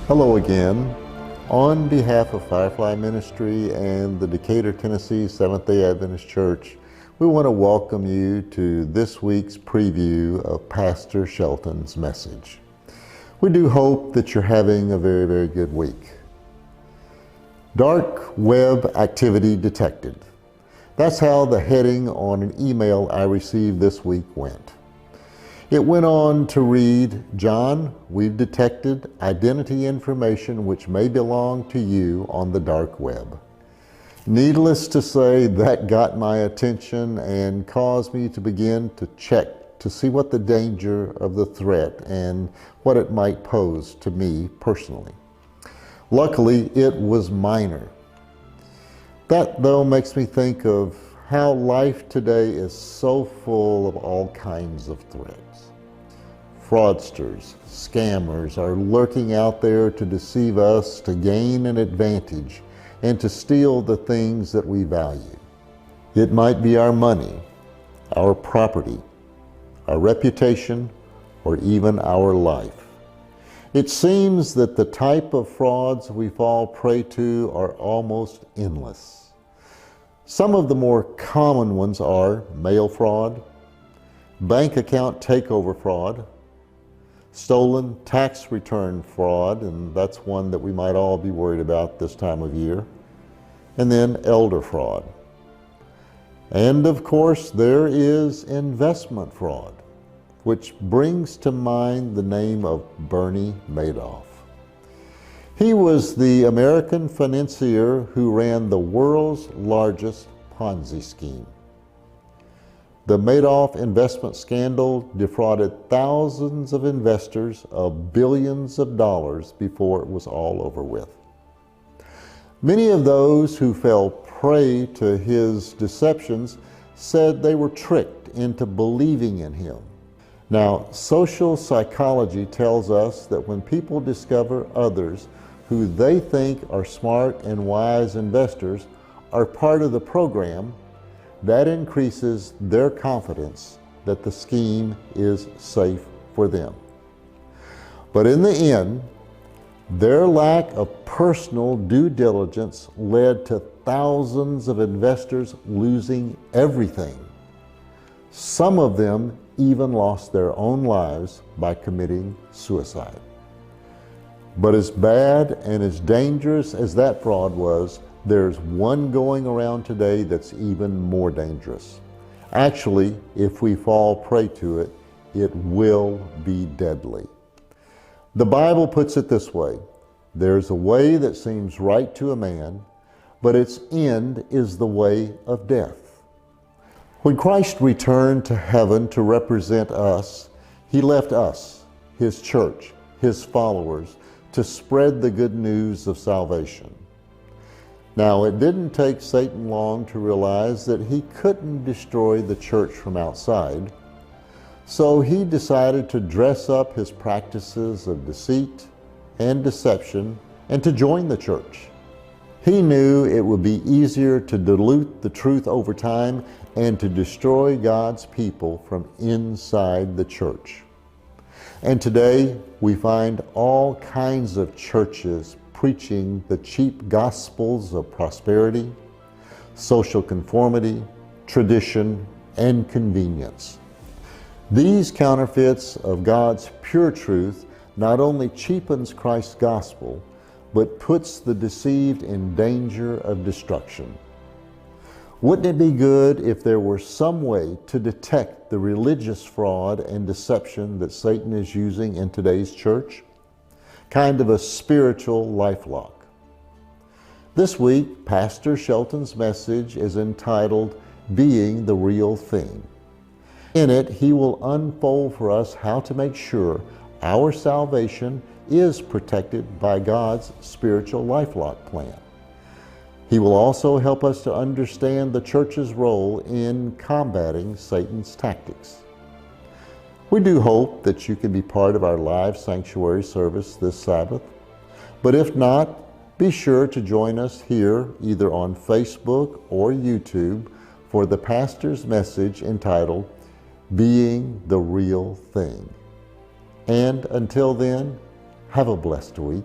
Hello again. On behalf of Firefly Ministry and the Decatur, Tennessee Seventh-day Adventist Church, we want to welcome you to this week's preview of Pastor Shelton's message. We do hope that you're having a very, very good week. Dark web activity detected. That's how the heading on an email I received this week went. It went on to read, "John, we've detected identity information which may belong to you on the dark web." Needless to say, that got my attention and caused me to begin to check to see what the danger of the threat and what it might pose to me personally. Luckily, it was minor. That, though, makes me think of how life today is so full of all kinds of threats. Fraudsters, scammers are lurking out there to deceive us, to gain an advantage, and to steal the things that we value. It might be our money, our property, our reputation, or even our life. It seems that the type of frauds we fall prey to are almost endless. Some of the more common ones are mail fraud, bank account takeover fraud, stolen tax return fraud, and that's one that we might all be worried about this time of year, and then elder fraud. And of course, there is investment fraud, which brings to mind the name of Bernie Madoff. He was the American financier who ran the world's largest Ponzi scheme. The Madoff investment scandal defrauded thousands of investors of billions of dollars before it was all over with. Many of those who fell prey to his deceptions said they were tricked into believing in him. Now, social psychology tells us that when people discover others who they think are smart and wise investors are part of the program, that increases their confidence that the scheme is safe for them. But in the end, their lack of personal due diligence led to thousands of investors losing everything. Some of them even lost their own lives by committing suicide. But as bad and as dangerous as that fraud was, there's one going around today that's even more dangerous. Actually, if we fall prey to it, it will be deadly. The Bible puts it this way: there's a way that seems right to a man, but its end is the way of death. When Christ returned to heaven to represent us, he left us, his church, his followers, to spread the good news of salvation. Now, it didn't take Satan long to realize that he couldn't destroy the church from outside, so he decided to dress up his practices of deceit and deception and to join the church. He knew it would be easier to dilute the truth over time and to destroy God's people from inside the church. And today, we find all kinds of churches preaching the cheap gospels of prosperity, social conformity, tradition, and convenience. These counterfeits of God's pure truth not only cheapens Christ's gospel, but puts the deceived in danger of destruction. Wouldn't it be good if there were some way to detect the religious fraud and deception that Satan is using in today's church? Kind of a spiritual lifelock. This week, Pastor Shelton's message is entitled, "Being the Real Thing." In it, he will unfold for us how to make sure our salvation is protected by God's spiritual lifelock plan. He will also help us to understand the church's role in combating Satan's tactics. We do hope that you can be part of our live sanctuary service this Sabbath, but if not, be sure to join us here either on Facebook or YouTube for the pastor's message entitled, "Being the Real Thing." And until then, have a blessed week.